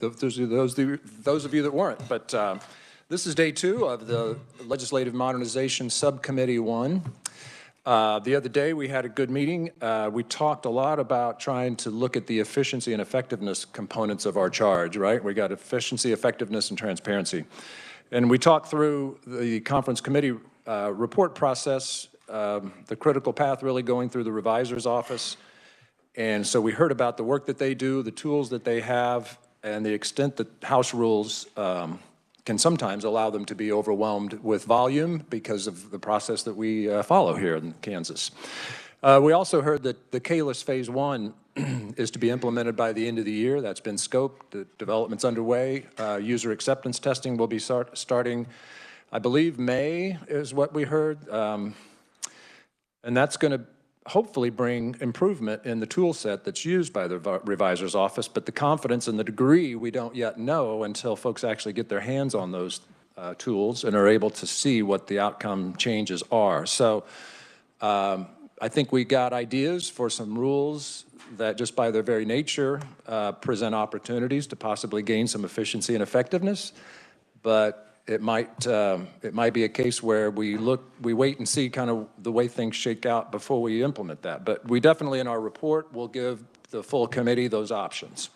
those of you that weren't. But this is day 2 of the Legislative Modernization Subcommittee 1. The other day we had a good meeting. We talked a lot about trying to look at the efficiency and effectiveness components of our charge, right? We got efficiency, effectiveness, and transparency. And we talked through the conference committee report process, the critical path really going through the revisor's office. And so we heard about the work that they do, the tools that they have, and the extent that House rules can sometimes allow them to be overwhelmed with volume because of the process that we follow here in Kansas. We also heard that the KLIS Phase 1 is to be implemented by the end of the year. That's been scoped. The development's underway. User acceptance testing will be starting, I believe, May is what we heard. And that's going to hopefully bring improvement in the tool set that's used by the revisor's office, but the confidence and the degree we don't yet know until folks actually get their hands on those tools and are able to see what the outcome changes are. So I think we got ideas for some rules that just by their very nature present opportunities to possibly gain some efficiency and effectiveness, but it might be a case where we wait and see kind of the way things shake out before we implement that. But we definitely in our report will give the full committee those options.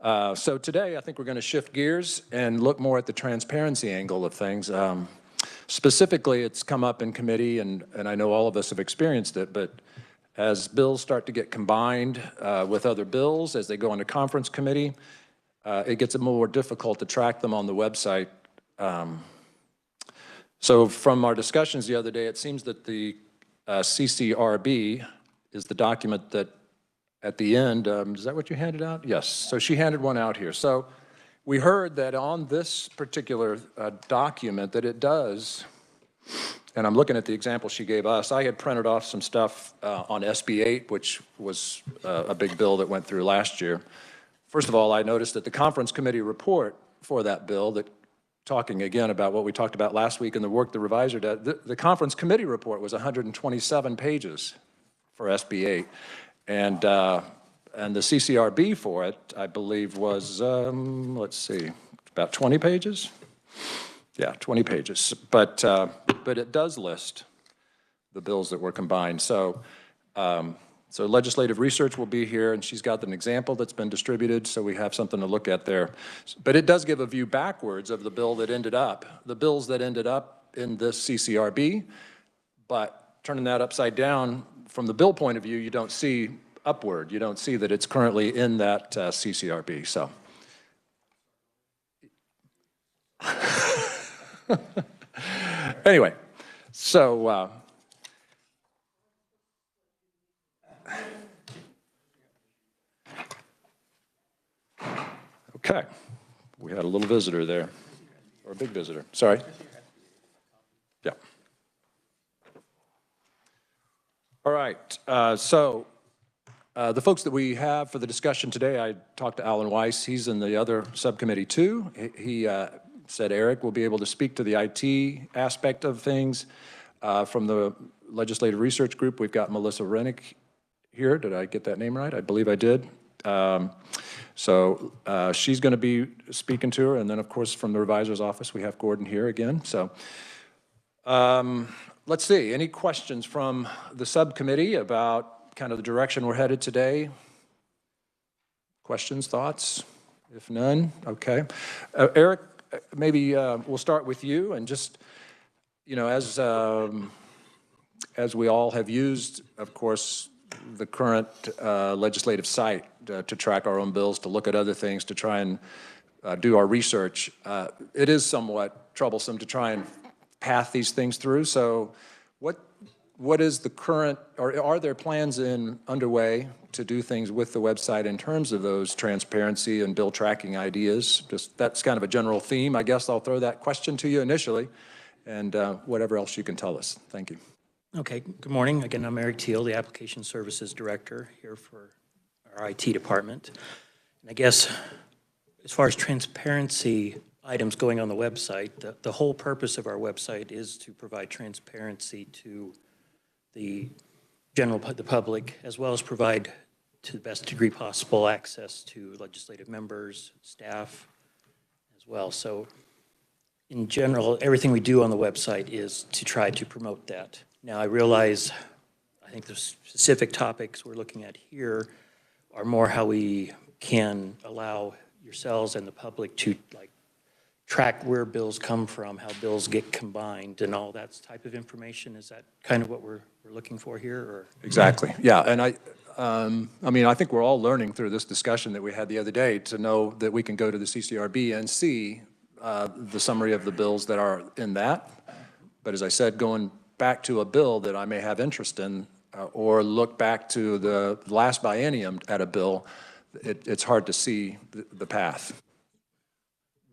So today I think we're going to shift gears and look more at the transparency angle of things. Specifically, it's come up in committee, and I know all of us have experienced it, but as bills start to get combined with other bills, as they go into conference committee, it gets more difficult to track them on the website. So from our discussions the other day, it seems that the CCRB is the document that at the end, is that what you handed out? Yes, so she handed one out here. So we heard that on this particular document that it does, and I'm looking at the example she gave us, I had printed off some stuff on SB 8, which was a big bill that went through last year. First of all, I noticed that the conference committee report for that bill, that talking again about what we talked about last week and the work the revisor did, the conference committee report was 127 pages for SB 8. And the CCRB for it, I believe, was, let's see, about 20 pages? Yeah, 20 pages. But it does list the bills that were combined. So, so legislative research will be here, and she's got an example that's been distributed, so we have something to look at there. But it does give a view backwards of the bill that ended up, the bills that ended up in this CCRB, but turning that upside down, from the bill point of view, you don't see upward. You don't see that it's currently in that CCRB, so. Anyway, so, okay, we had a little visitor there, or a big visitor, sorry. Yeah. All right, so the folks that we have for the discussion today, I talked to Alan Weiss, he's in the other subcommittee too. He said Eric will be able to speak to the IT aspect of things. From the Legislative Research Group, we've got Melissa Rennick here. Did I get that name right? I believe I did. So she's going to be speaking to her, and then of course from the revisor's office we have Gordon here again. So let's see, any questions from the subcommittee about kind of the direction we're headed today? Questions, thoughts? If none, okay. Eric, maybe we'll start with you, and just, you know, as we all have used, of course, the current legislative site to track our own bills, to look at other things, to try and do our research. It is somewhat troublesome to try and path these things through. So what is the current, or are there plans underway to do things with the website in terms of those transparency and bill tracking ideas? Just that's kind of a general theme. I guess I'll throw that question to you initially, and whatever else you can tell us. Thank you. Okay, good morning. Again, I'm Eric Teal, the Application Services Director here for our IT department. And I guess as far as transparency items going on the website, the whole purpose of our website is to provide transparency to the public, as well as provide to the best degree possible, access to legislative members, staff as well. So in general, everything we do on the website is to try to promote that. Now, I realize, I think the specific topics we're looking at here are more how we can allow yourselves and the public to like track where bills come from, how bills get combined, and all that type of information. Is that kind of what we're looking for here, or? Exactly, yeah, and I mean, I think we're all learning through this discussion that we had the other day to know that we can go to the CCRB and see the summary of the bills that are in that. But as I said, going back to a bill that I may have interest in, or look back to the last biennium at a bill, it's hard to see the path.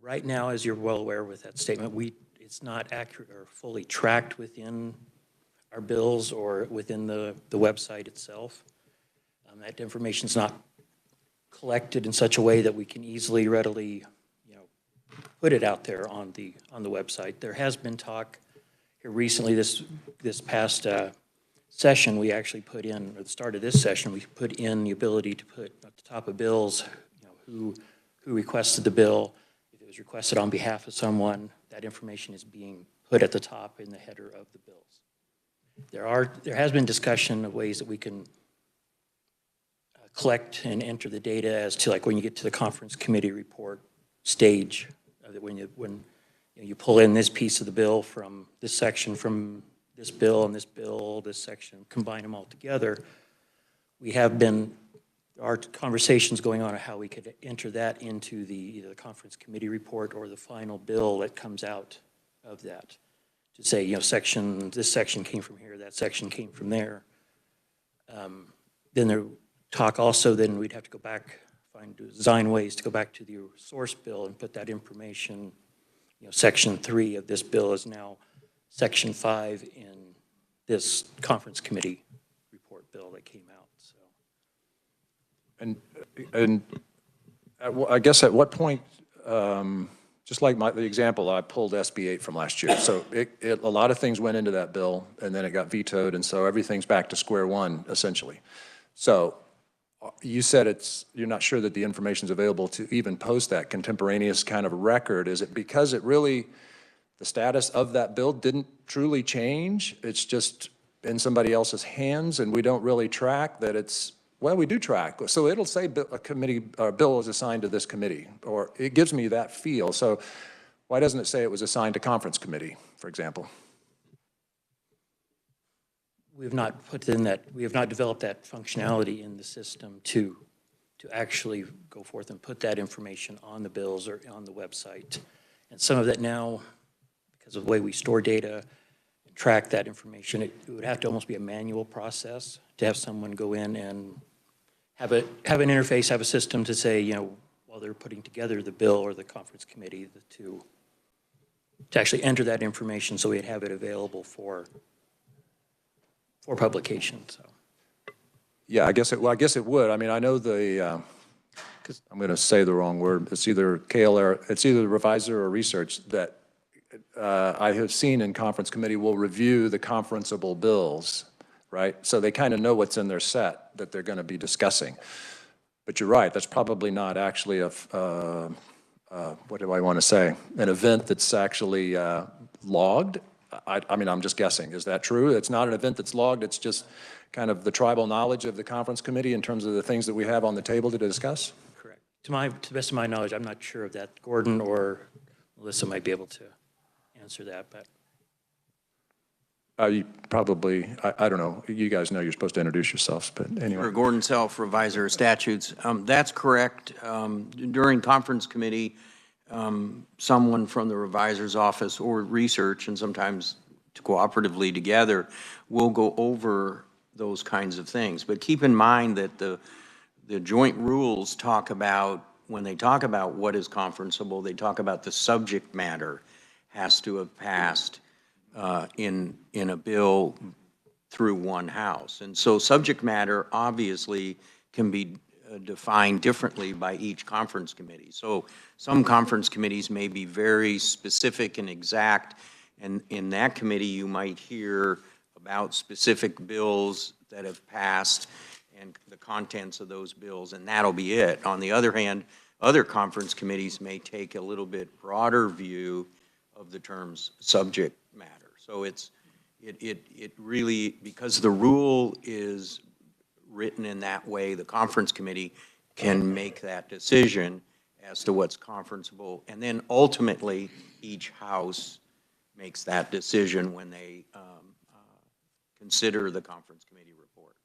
Right now, as you're well aware with that statement, it's not accurate or fully tracked within our bills or within the website itself. That information is not collected in such a way that we can easily, readily, put it out there on the website. There has been talk here recently, this past session, we actually put in, or the start of this session, we put in the ability to put at the top of bills, who requested the bill. If it was requested on behalf of someone, that information is being put at the top in the header of the bills. There has been discussion of ways that we can collect and enter the data as to, like, when you get to the conference committee report stage, that when you pull in this piece of the bill from this section, from this bill and this bill, this section, combine them all together, there are conversations going on how we could enter that into either the conference committee report or the final bill that comes out of that. To say, this section came from here, that section came from there. Then there talk also, then we'd have to go back, design ways to go back to the source bill and put that information, section 3 of this bill is now section 5 in this conference committee report bill that came out. So. And I guess at what point, just like the example, I pulled SB 8 from last year. So a lot of things went into that bill, and then it got vetoed, and so everything's back to square one, essentially. So you said you're not sure that the information's available to even post that contemporaneous kind of record. Is it because the status of that bill didn't truly change? It's just in somebody else's hands, and we don't really track that well, we do track. So it'll say a committee, bill is assigned to this committee, or it gives me that feel. So why doesn't it say it was assigned to conference committee, for example? We have not developed that functionality in the system to actually go forth and put that information on the bills or on the website. And some of that now, because of the way we store data and track that information, it would have to almost be a manual process to have someone go in and have an interface, have a system to say, while they're putting together the bill or the conference committee, to actually enter that information so we'd have it available for publication. So. Yeah, I guess it would. I mean, I know I'm going to say the wrong word. It's either KLR, it's either the reviser or research that I have seen in conference committee will review the conferenceable bills, right? So they kind of know what's in their set that they're going to be discussing. But you're right, that's probably not actually what do I want to say? An event that's actually logged. I mean, I'm just guessing. Is that true? It's not an event that's logged. It's just kind of the tribal knowledge of the conference committee in terms of the things that we have on the table to discuss? Correct. To the best of my knowledge, I'm not sure of that. Gordon or Melissa might be able to answer that, but. You probably, I don't know. You guys know you're supposed to introduce yourselves, but anyway. Sure, Gordon Self, Reviser of Statutes. That's correct. During conference committee, someone from the revisor's office or research, and sometimes cooperatively together, will go over those kinds of things. But keep in mind that the joint rules talk about, when they talk about what is conferenceable, they talk about the subject matter has to have passed in a bill through one house. And so subject matter obviously can be defined differently by each conference committee. So some conference committees may be very specific and exact, and in that committee you might hear about specific bills that have passed, and the contents of those bills, and that'll be it. On the other hand, other conference committees may take a little bit broader view of the terms subject matter. So it really, because the rule is written in that way, the conference committee can make that decision as to what's conferenceable, and then ultimately each house makes that decision when they consider the conference committee report.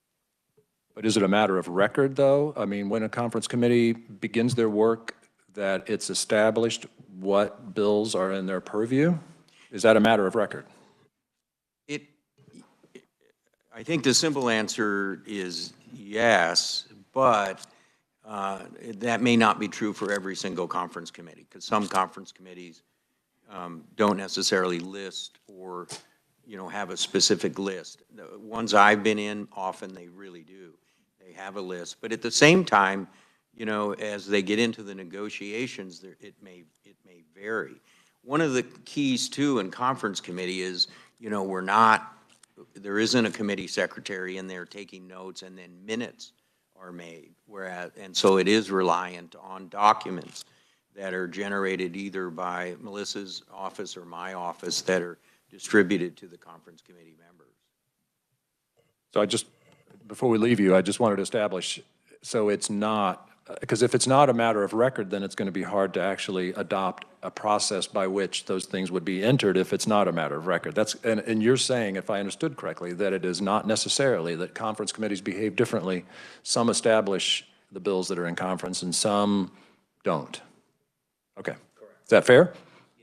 But is it a matter of record, though? I mean, when a conference committee begins their work, that it's established what bills are in their purview? Is that a matter of record? I think the simple answer is yes, but that may not be true for every single conference committee, because some conference committees don't necessarily list or, have a specific list. The ones I've been in, often they really do. They have a list, but at the same time, as they get into the negotiations, it may vary. One of the keys too in conference committee is, there isn't a committee secretary in there taking notes and then minutes are made, and so it is reliant on documents that are generated either by Melissa's office or my office that are distributed to the conference committee members. So before we leave you, I just wanted to establish, so it's not, because if it's not a matter of record, then it's going to be hard to actually adopt a process by which those things would be entered if it's not a matter of record. And you're saying, if I understood correctly, that it is not necessarily that conference committees behave differently. Some establish the bills that are in conference and some don't. Okay. Correct. Is that fair?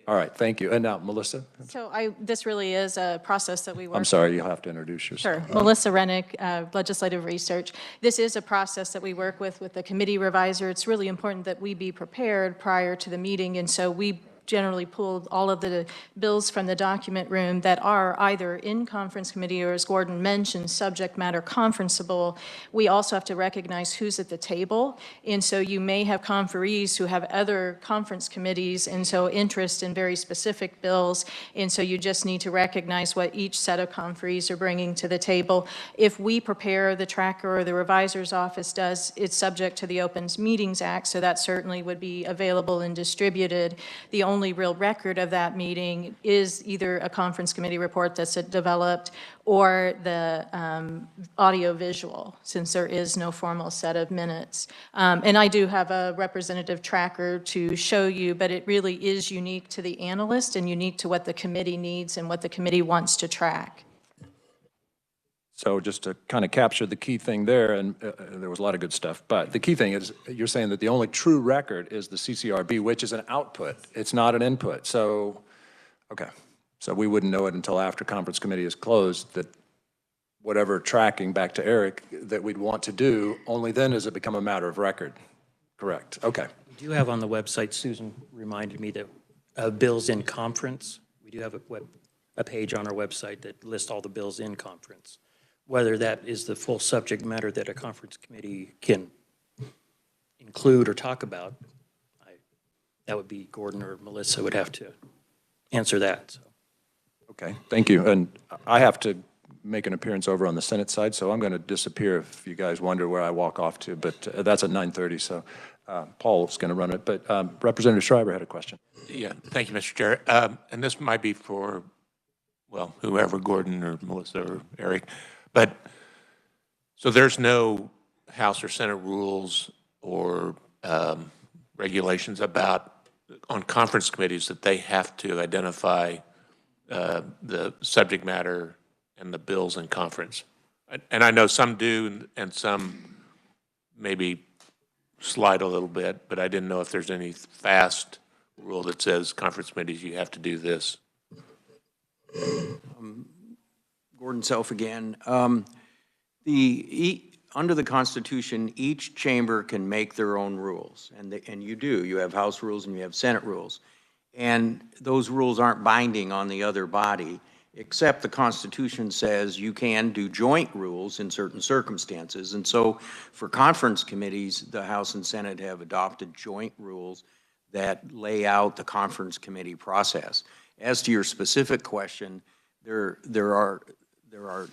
All right, thank you. And now, Melissa? So this really is a process that we work. I'm sorry, you'll have to introduce yourself. Sure. Melissa Rennick, Legislative Research. This is a process that we work with the committee revisor. It's really important that we be prepared prior to the meeting, and so we generally pulled all of the bills from the document room that are either in conference committee or, as Gordon mentioned, subject matter conferenceable. We also have to recognize who's at the table, and so you may have conferees who have other conference committees and so interest in very specific bills, and so you just need to recognize what each set of conferees are bringing to the table. If we prepare the tracker or the revisor's office does, it's subject to the Open Meetings Act, so that certainly would be available and distributed. The only real record of that meeting is either a conference committee report that's developed or the audio-visual, since there is no formal set of minutes. And I do have a representative tracker to show you, but it really is unique to the analyst and unique to what the committee needs and what the committee wants to track. So just to kind of capture the key thing there, and there was a lot of good stuff, but the key thing is you're saying that the only true record is the CCRB, which is an output. It's not an input. So, okay. So we wouldn't know it until after conference committee is closed, that whatever tracking, back to Eric, that we'd want to do, only then does it become a matter of record. Correct. Okay. We do have on the website, Susan reminded me, that bills in conference. We do have a page on our website that lists all the bills in conference. Whether that is the full subject matter that a conference committee can include or talk about, that would be Gordon or Melissa would have to answer that. So. Okay, thank you. And I have to make an appearance over on the Senate side, so I'm going to disappear if you guys wonder where I walk off to, but that's at 9:30, so Paul's going to run it. But Representative Schreiber had a question. Yeah, thank you, Mr. Chair. And this might be for, well, whoever, Gordon or Melissa or Eric. But, so there's no House or Senate rules or regulations on conference committees that they have to identify the subject matter and the bills in conference. And I know some do and some maybe slide a little bit, but I didn't know if there's any fast rule that says conference committees, you have to do this. Gordon Self again. Under the Constitution, each chamber can make their own rules, and you do. You have House rules and you have Senate rules. And those rules aren't binding on the other body, except the Constitution says you can do joint rules in certain circumstances. And so for conference committees, the House and Senate have adopted joint rules that lay out the conference committee process. As to your specific question, there are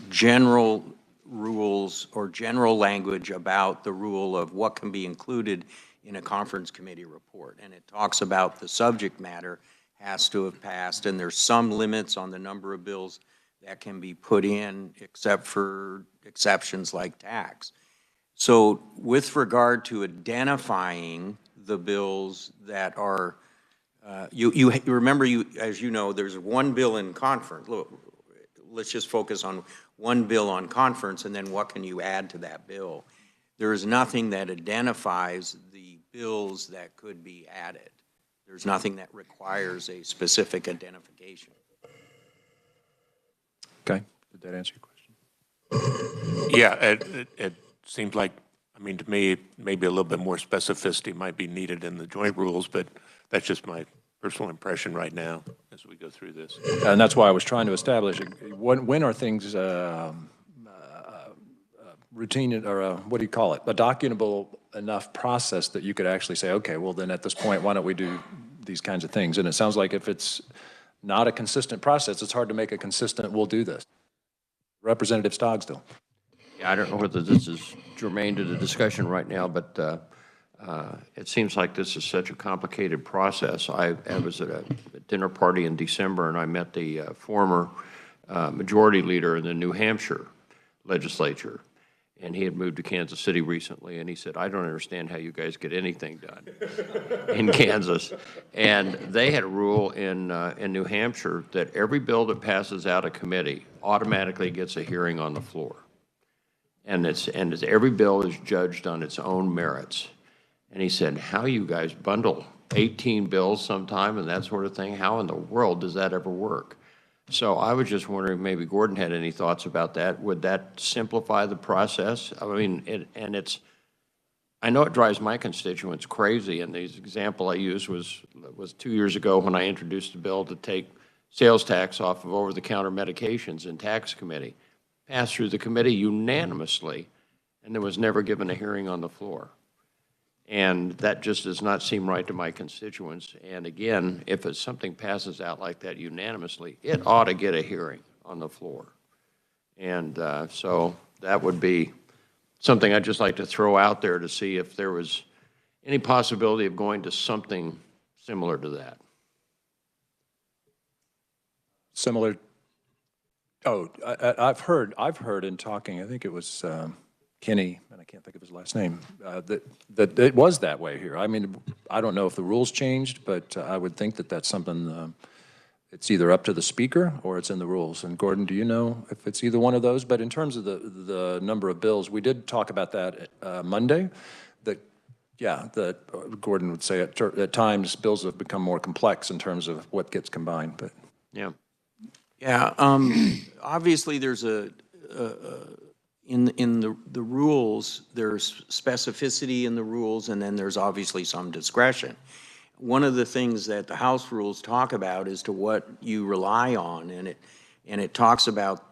general rules or general language about the rule of what can be included in a conference committee report. And it talks about the subject matter has to have passed, and there's some limits on the number of bills that can be put in, except for exceptions like tax. So with regard to identifying the bills that are, you remember, as you know, there's one bill in conference. Look, let's just focus on one bill on conference, and then what can you add to that bill? There is nothing that identifies the bills that could be added. There's nothing that requires a specific identification. Okay, did that answer your question? Yeah, it seems like, I mean, to me, maybe a little bit more specificity might be needed in the joint rules, but that's just my personal impression right now as we go through this. And that's why I was trying to establish, when are things routine, or what do you call it? A documentable enough process that you could actually say, okay, well then at this point, why don't we do these kinds of things? And it sounds like if it's not a consistent process, it's hard to make a consistent, we'll do this. Representative Stogsdill. Yeah, I don't know whether this is germane to the discussion right now, but it seems like this is such a complicated process. I was at a dinner party in December, and I met the former majority leader in the New Hampshire legislature, and he had moved to Kansas City recently, and he said, I don't understand how you guys get anything done in Kansas. And they had a rule in New Hampshire that every bill that passes out of committee automatically gets a hearing on the floor. And every bill is judged on its own merits. And he said, how you guys bundle 18 bills sometime and that sort of thing? How in the world does that ever work? So I was just wondering if maybe Gordon had any thoughts about that. Would that simplify the process? I mean, I know it drives my constituents crazy, and the example I used was 2 years ago when I introduced a bill to take sales tax off of over-the-counter medications in tax committee. Passed through the committee unanimously, and there was never given a hearing on the floor. And that just does not seem right to my constituents. And again, if something passes out like that unanimously, it ought to get a hearing on the floor. And so that would be something I'd just like to throw out there to see if there was any possibility of going to something similar to that. Similar, I've heard in talking, I think it was Kenny, and I can't think of his last name, that it was that way here. I mean, I don't know if the rules changed, but I would think that that's something, it's either up to the speaker or it's in the rules. And Gordon, do you know if it's either one of those? But in terms of the number of bills, we did talk about that Monday, that, yeah, that Gordon would say at times bills have become more complex in terms of what gets combined, but. Yeah. Yeah, obviously there's in the rules, there's specificity in the rules, and then there's obviously some discretion. One of the things that the House rules talk about is to what you rely on, and it talks about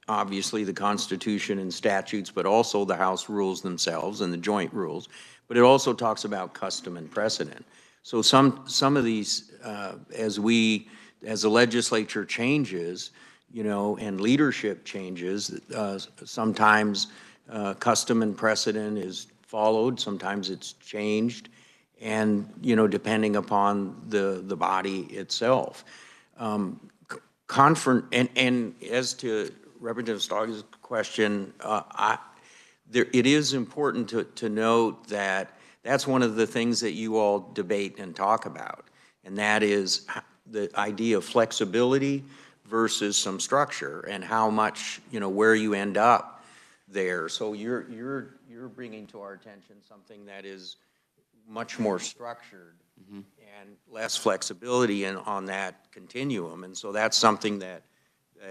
obviously the Constitution and statutes, but also the House rules themselves and the joint rules. But it also talks about custom and precedent. So some of these, as the legislature changes, you know, and leadership changes, sometimes custom and precedent is followed, sometimes it's changed, and, you know, depending upon the body itself. And as to Representative Stogg's question, it is important to note that that's one of the things that you all debate and talk about, and that is the idea of flexibility versus some structure, and how much, you know, where you end up there. So you're bringing to our attention something that is much more structured and less flexibility on that continuum. And so that's something that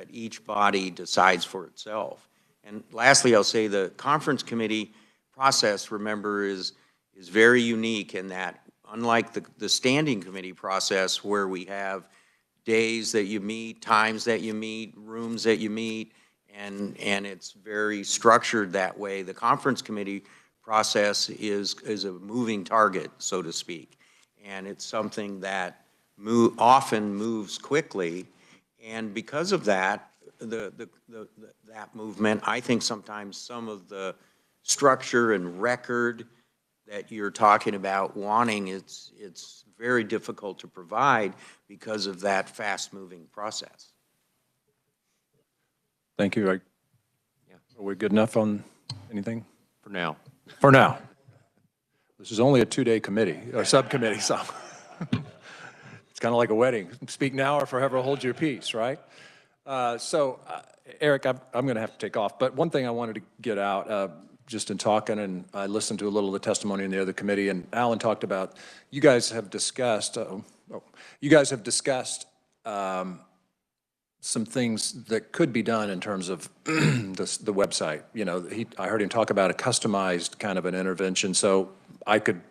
each body decides for itself. And lastly, I'll say the conference committee process, remember, is very unique in that, unlike the standing committee process where we have days that you meet, times that you meet, rooms that you meet, and it's very structured that way, the conference committee process is a moving target, so to speak. And it's something that often moves quickly. And because of that, that movement. I think sometimes some of the structure and record that you're talking about wanting, it's very difficult to provide because of that fast-moving process. Thank you. Are we good enough on anything? For now. For now. This is only a 2-day committee, or subcommittee, so it's kind of like a wedding. Speak now or forever hold your peace, right? Eric, I'm going to have to take off, but one thing I wanted to get out, just in talking, and I listened to a little of the testimony in the other committee, and Alan talked about, you guys have discussed, some things that could be done in terms of the website. You know, I heard him talk about a customized kind of an intervention, so I could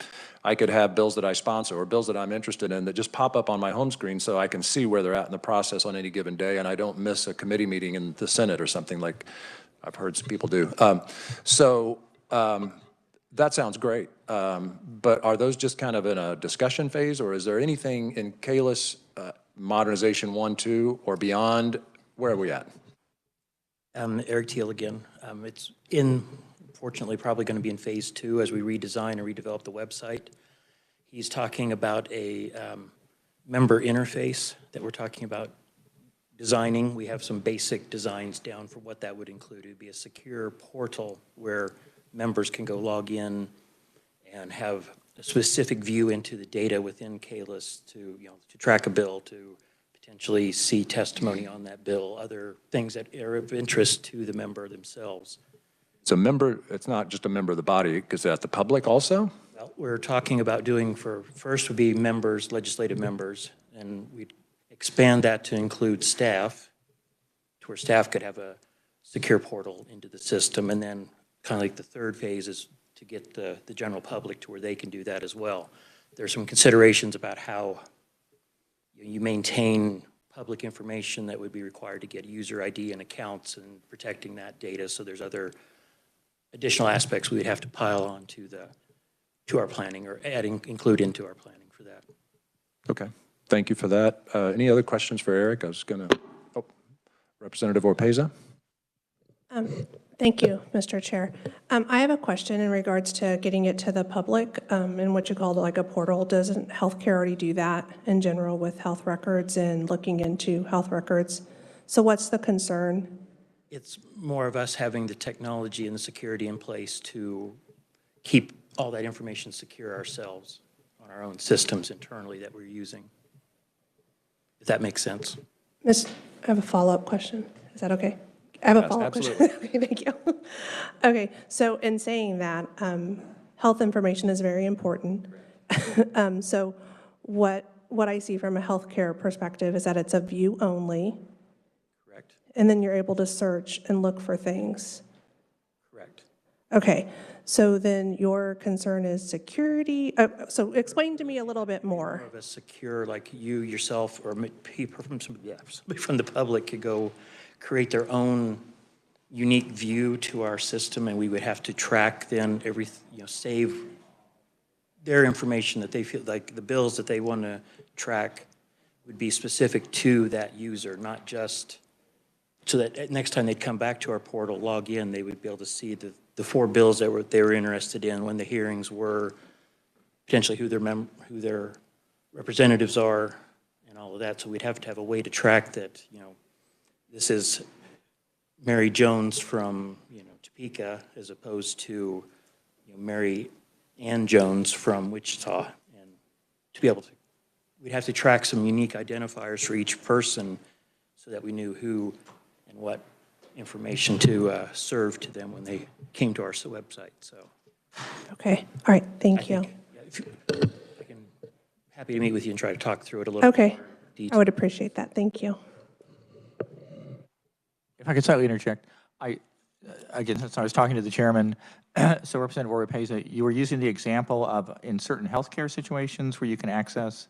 have bills that I sponsor or bills that I'm interested in that just pop up on my home screen so I can see where they're at in the process on any given day, and I don't miss a committee meeting in the Senate or something like I've heard some people do. That sounds great, but are those just kind of in a discussion phase, or is there anything in KLIS Modernization 1, 2, or beyond? Where are we at? Eric Teal again. It's unfortunately probably going to be in phase 2 as we redesign and redevelop the website. He's talking about a member interface that we're talking about designing. We have some basic designs down for what that would include. It would be a secure portal where members can go log in and have a specific view into the data within KLIS to track a bill, to potentially see testimony on that bill, other things that are of interest to the member themselves. It's a member, it's not just a member of the body, because that the public also? Well, we're talking about doing first would be members, legislative members, and we'd expand that to include staff, to where staff could have a secure portal into the system, and then kind of like the third phase is to get the general public to where they can do that as well. There's some considerations about how you maintain public information that would be required to get user ID and accounts and protecting that data. So there's other additional aspects we would have to pile on to our planning or include into our planning for that. Okay, thank you for that. Any other questions for Eric? I was going to, Representative Orpeza. Thank you, Mr. Chair. I have a question in regards to getting it to the public in what you call like a portal. Doesn't healthcare already do that in general with health records and looking into health records? So what's the concern? It's more of us having the technology and the security in place to keep all that information secure ourselves on our own systems internally that we're using. If that makes sense. I have a follow-up question. Is that okay? I have a follow-up question. Okay, thank you. Okay, so in saying that, health information is very important. So what I see from a healthcare perspective is that it's a view only. Correct. And then you're able to search and look for things. Correct. Okay, so then your concern is security. So explain to me a little bit more. More of a secure, like you yourself or people from somebody from the public could go create their own unique view to our system, and we would have to track then save their information that they feel like the bills that they want to track would be specific to that user, not just so that next time they'd come back to our portal, log in, they would be able to see the 4 bills that they were interested in, when the hearings were, potentially who their representatives are, and all of that. So we'd have to have a way to track that. This is Mary Jones from Topeka, as opposed to Mary Ann Jones from Wichita, and to be able to, we'd have to track some unique identifiers for each person so that we knew who and what information to serve to them when they came to our website. So, Okay, all right, thank you. Happy to meet with you and try to talk through it a little bit more detail. I would appreciate that. Thank you. If I could slightly interject, again, since I was talking to the chairman, so Representative Orpeza, you were using the example of in certain healthcare situations where you can access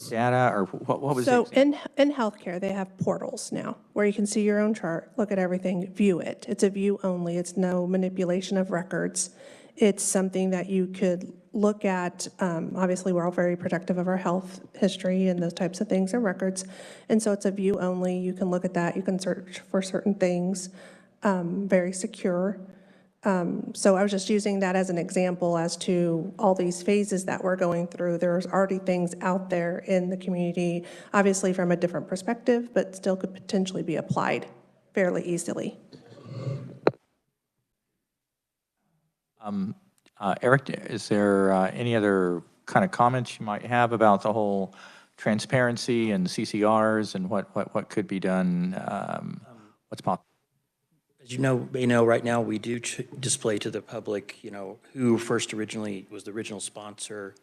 data, or what was So the example? in healthcare, they have portals now where you can see your own chart, look at everything, view it. It's a view only. It's no manipulation of records. It's something that you could look at, obviously, we're all very protective of our health history and those types of things and records. And so it's a view only. You can look at that. You can search for certain things, very secure. So I was just using that as an example as to all these phases that we're going through. There's already things out there in the community, obviously from a different perspective, but still could potentially be applied fairly easily. Eric, is there any other kind of comments you might have about the whole transparency and CCRs and what could be done, what's possible? As you may know, right now, we do display to the public, who originally was the original sponsor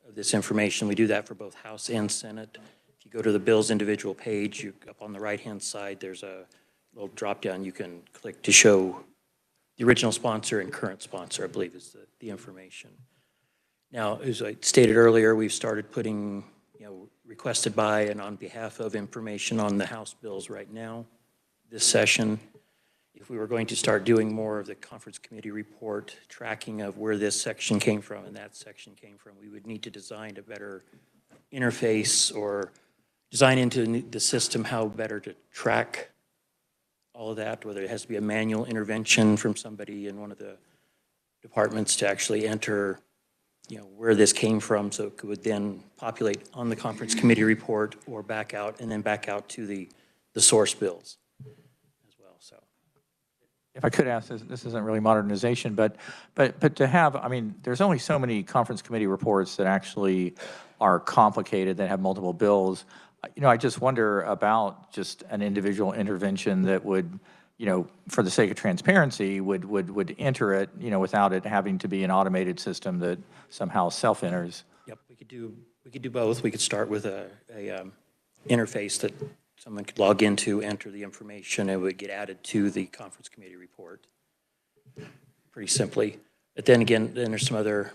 of this information. We do that for both House and Senate. If you go to the bill's individual page, up on the right-hand side, there's a little drop-down you can click to show the original sponsor and current sponsor, I believe, is the information. Now, as I stated earlier, we've started putting, requested by and on behalf of information on the House bills right now, this session. If we were going to start doing more of the conference committee report, tracking of where this section came from and that section came from, we would need to design a better interface or design into the system how better to track all of that, whether it has to be a manual intervention from somebody in one of the departments to actually enter, where this came from, so it would then populate on the conference committee report or back out, and then back out to the source bills as well. So, If I could ask, this isn't really modernization, but to have, there's only so many conference committee reports that actually are complicated, that have multiple bills. I just wonder about just an individual intervention that would, for the sake of transparency, would enter it, without it having to be an automated system that somehow self-enters. yep, we could do both. We could start with a interface that someone could log into, enter the information, and it would get added to the conference committee report pretty simply. But then again, there's some other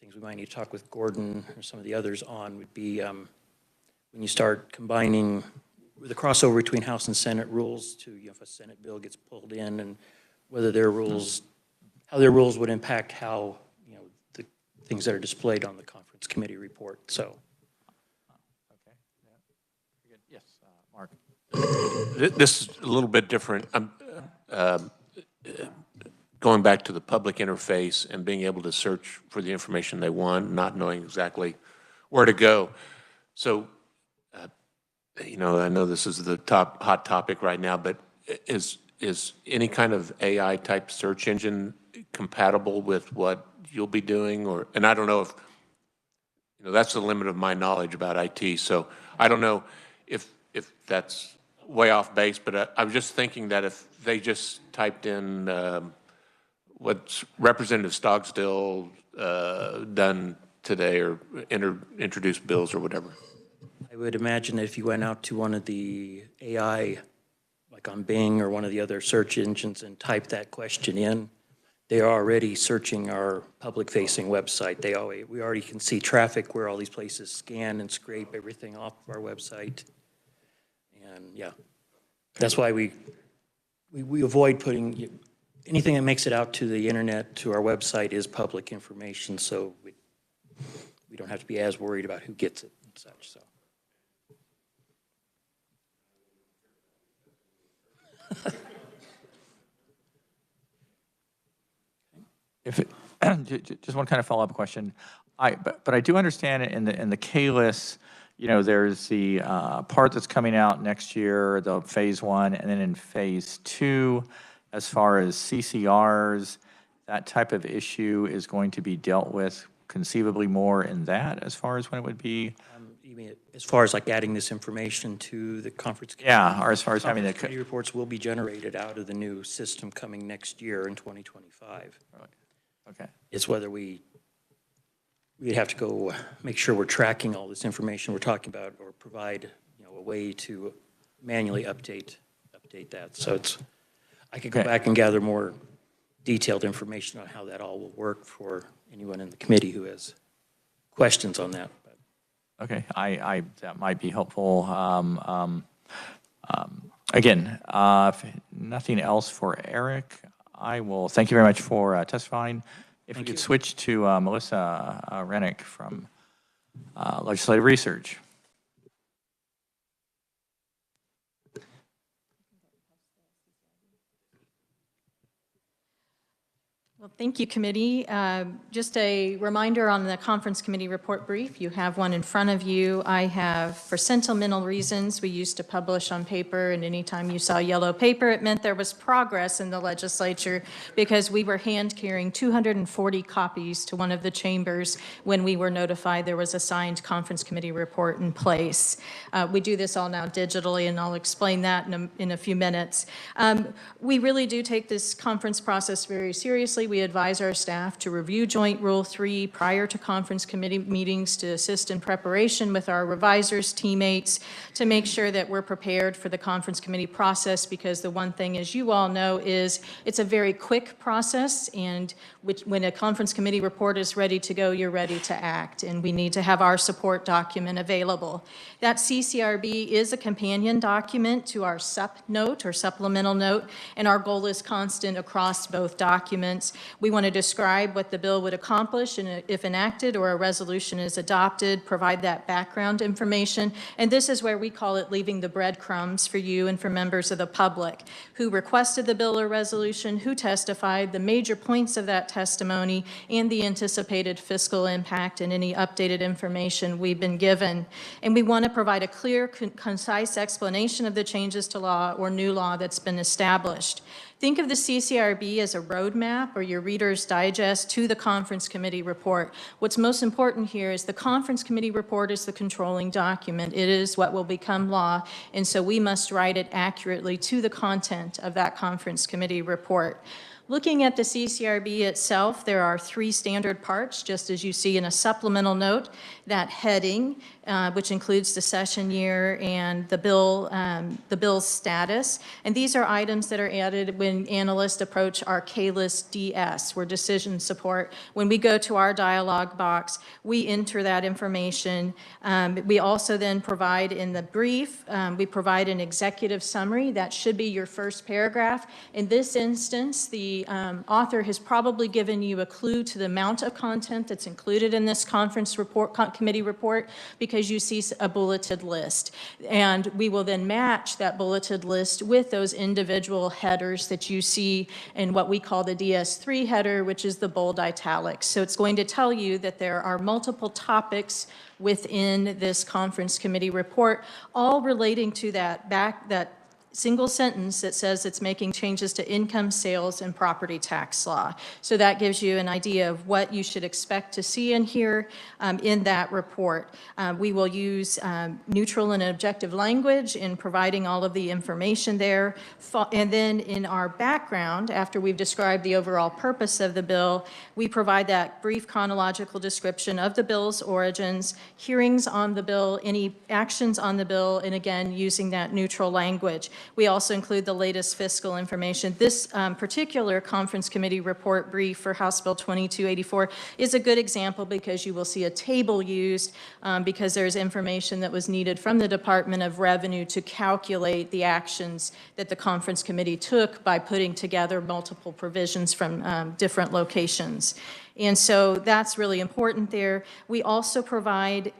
things we might need to talk with Gordon or some of the others on would be when you start combining the crossover between House and Senate rules to, if a Senate bill gets pulled in, and whether their rules, how their rules would impact how, the things that are displayed on the conference committee report. So. Okay. Yeah. Yes, Mark. This is a little bit different. Going back to the public interface and being able to search for the information they want, not knowing exactly where to go. So, I know this is the hot topic right now, but is any kind of AI type search engine compatible with what you'll be doing? And I don't know if, that's the limit of my knowledge about IT. So I don't know if that's way off base, but I was just thinking that if they just typed in what Representative Stogsdill done today, or introduced bills or whatever. I would imagine that if you went out to one of the AI, like on Bing or one of the other search engines, and typed that question in, they are already searching our public-facing website. We already can see traffic where all these places scan and scrape everything off of our website. And yeah, that's why we avoid putting anything that makes it out to the internet, to our website, is public information, so we don't have to be as worried about who gets it and such. So. Just one kind of follow-up question. But I do understand it in the K-list, there's the part that's coming out next year, the phase 1, and then in phase 2, as far as CCRs, that type of issue is going to be dealt with conceivably more in that, as far as when it would be. You mean as far as like adding this information to the conference? Yeah, or as far as having the committee reports will be generated out of the new system coming next year in 2025. Right. Okay. It's whether we'd have to go make sure we're tracking all this information we're talking about, or provide a way to manually update that. So I could go back and gather more detailed information on how that all will work for anyone in the committee who has questions on that. Okay, that might be helpful. Again, if nothing else for Eric, I will thank you very much for testifying. If we could switch to Melissa Rennick from Legislative Research. Well, thank you, committee. Just a reminder on the conference committee report brief. You have one in front of you. I have, for sentimental reasons, we used to publish on paper, and anytime you saw yellow paper, it meant there was progress in the legislature because we were hand carrying 240 copies to one of the chambers when we were notified there was a signed conference committee report in place. We do this all now digitally, and I'll explain that in a few minutes. We really do take this conference process very seriously. We advise our staff to review Joint Rule 3 prior to conference committee meetings to assist in preparation with our revisers, teammates, to make sure that we're prepared for the conference committee process, because the one thing, as you all know, is it's a very quick process, and when a conference committee report is ready to go, you're ready to act, and we need to have our support document available. That CCRB is a companion document to our SUP note or supplemental note, and our goal is constant across both documents. We want to describe what the bill would accomplish and if enacted or a resolution is adopted, provide that background information. And this is where we call it leaving the breadcrumbs for you and for members of the public. Who requested the bill or resolution, who testified, the major points of that testimony, and the anticipated fiscal impact and any updated information we've been given. And we want to provide a clear, concise explanation of the changes to law or new law that's been established. Think of the CCRB as a roadmap or your Reader's Digest to the conference committee report. What's most important here is the conference committee report is the controlling document. It is what will become law, and so we must write it accurately to the content of that conference committee report. Looking at the CCRB itself, there are 3 standard parts, just as you see in a supplemental note. That heading, which includes the session year and the bill's status. And these are items that are added when analysts approach our ks DS, or decision support. When we go to our dialog box, we enter that information. We also then provide in the brief, we provide an executive summary. That should be your first paragraph. In this instance, the author has probably given you a clue to the amount of content that's included in this conference report, committee report, because you see a bulleted list. And we will then match that bulleted list with those individual headers that you see in what we call the DS3 header, which is the bold italics. So it's going to tell you that there are multiple topics within this conference committee report, all relating to that single sentence that says it's making changes to income, sales, and property tax law. So that gives you an idea of what you should expect to see in here in that report. We will use neutral and objective language in providing all of the information there. And then in our background, after we've described the overall purpose of the bill, we provide that brief chronological description of the bill's origins, hearings on the bill, any actions on the bill, and again, using that neutral language. We also include the latest fiscal information. This particular conference committee report brief for House Bill 2284 is a good example because you will see a table used because there's information that was needed from the Department of Revenue to calculate the actions that the conference committee took by putting together multiple provisions from different locations. And so that's really important there. We also provide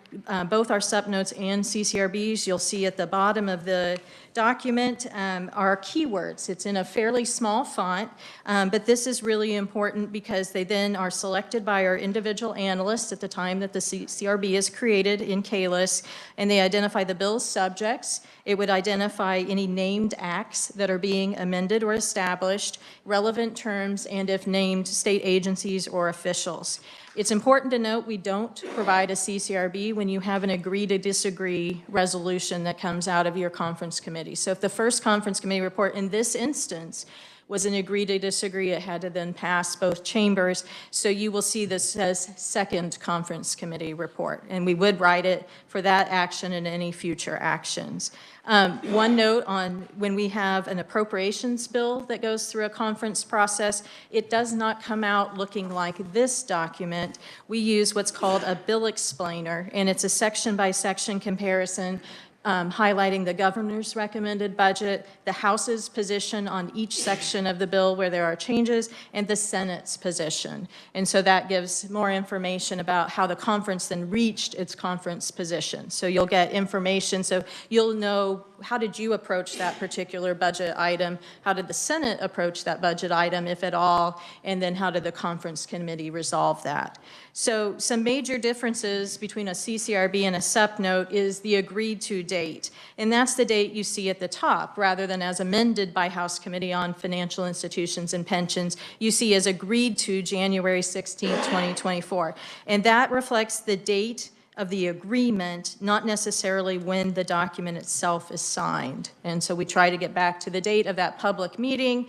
both our SUP notes and CCRBs. You'll see at the bottom of the document are keywords. It's in a fairly small font, but this is really important because they then are selected by our individual analysts at the time that the CCRB is created in KLIS, and they identify the bill's subjects. It would identify any named acts that are being amended or established, relevant terms, and if named, state agencies or officials. It's important to note we don't provide a CCRB when you have an agree to disagree resolution that comes out of your conference committee. So if the first conference committee report in this instance was an agree to disagree, it had to then pass both chambers. So you will see this says second conference committee report, and we would write it for that action and any future actions. One note on when we have an appropriations bill that goes through a conference process, it does not come out looking like this document. We use what's called a bill explainer, and it's a section by section comparison highlighting the governor's recommended budget, the House's position on each section of the bill where there are changes, and the Senate's position. And so that gives more information about how the conference then reached its conference position. So you'll get information, so you'll know how did you approach that particular budget item, how did the Senate approach that budget item, if at all, and then how did the conference committee resolve that. So some major differences between a CCRB and a SUP note is the agreed to date. And that's the date you see at the top, rather than as amended by House Committee on Financial Institutions and Pensions, you see as agreed to January 16, 2024. And that reflects the date of the agreement, not necessarily when the document itself is signed. And so we try to get back to the date of that public meeting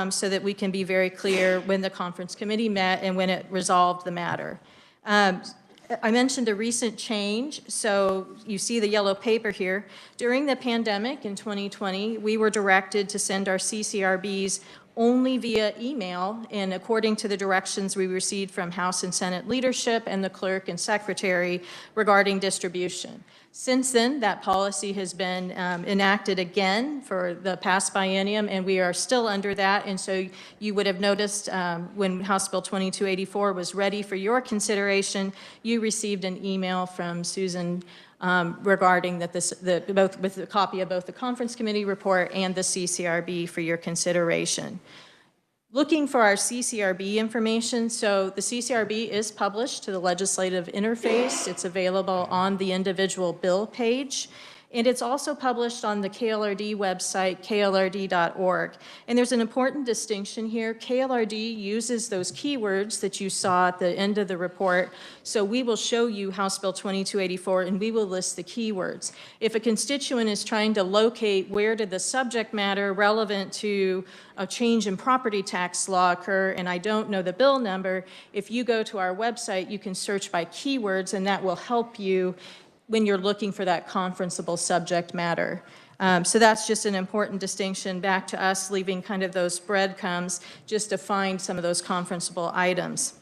so that we can be very clear when the conference committee met and when it resolved the matter. I mentioned a recent change, so you see the yellow paper here. During the pandemic in 2020, we were directed to send our CCRBs only via email, and according to the directions we received from House and Senate leadership and the clerk and secretary regarding distribution. Since then, that policy has been enacted again for the past biennium, and we are still under that. And so you would have noticed when House Bill 2284 was ready for your consideration, you received an email from Susan regarding that both with a copy of both the conference committee report and the CCRB for your consideration. Looking for our CCRB information, so the CCRB is published to the legislative interface. It's available on the individual bill page. And it's also published on the KLRD website, klrd.org. And there's an important distinction here. KLRD uses those keywords that you saw at the end of the report. So we will show you House Bill 2284, and we will list the keywords. If a constituent is trying to locate where did the subject matter relevant to a change in property tax law occur, and I don't know the bill number, if you go to our website, you can search by keywords, and that will help you when you're looking for that conferenceable subject matter. So that's just an important distinction back to us leaving kind of those breadcrumbs just to find some of those conferenceable items.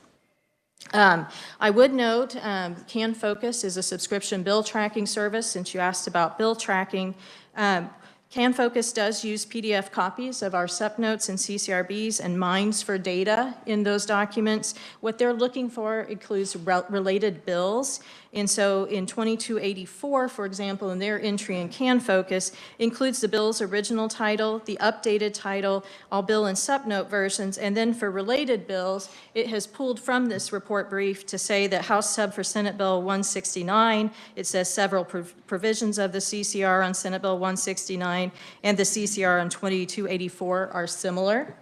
I would note CanFocus is a subscription bill tracking service. Since you asked about bill tracking, CanFocus does use PDF copies of our SUP notes and CCRBs and mines for data in those documents. What they're looking for includes related bills. And so in 2284, for example, in their entry in CanFocus, includes the bill's original title, the updated title, all bill and SUP note versions, and then for related bills, it has pulled from this report brief to say that House Sub for Senate Bill 169, it says several provisions of the CCR on Senate Bill 169 and the CCR on 2284 are similar.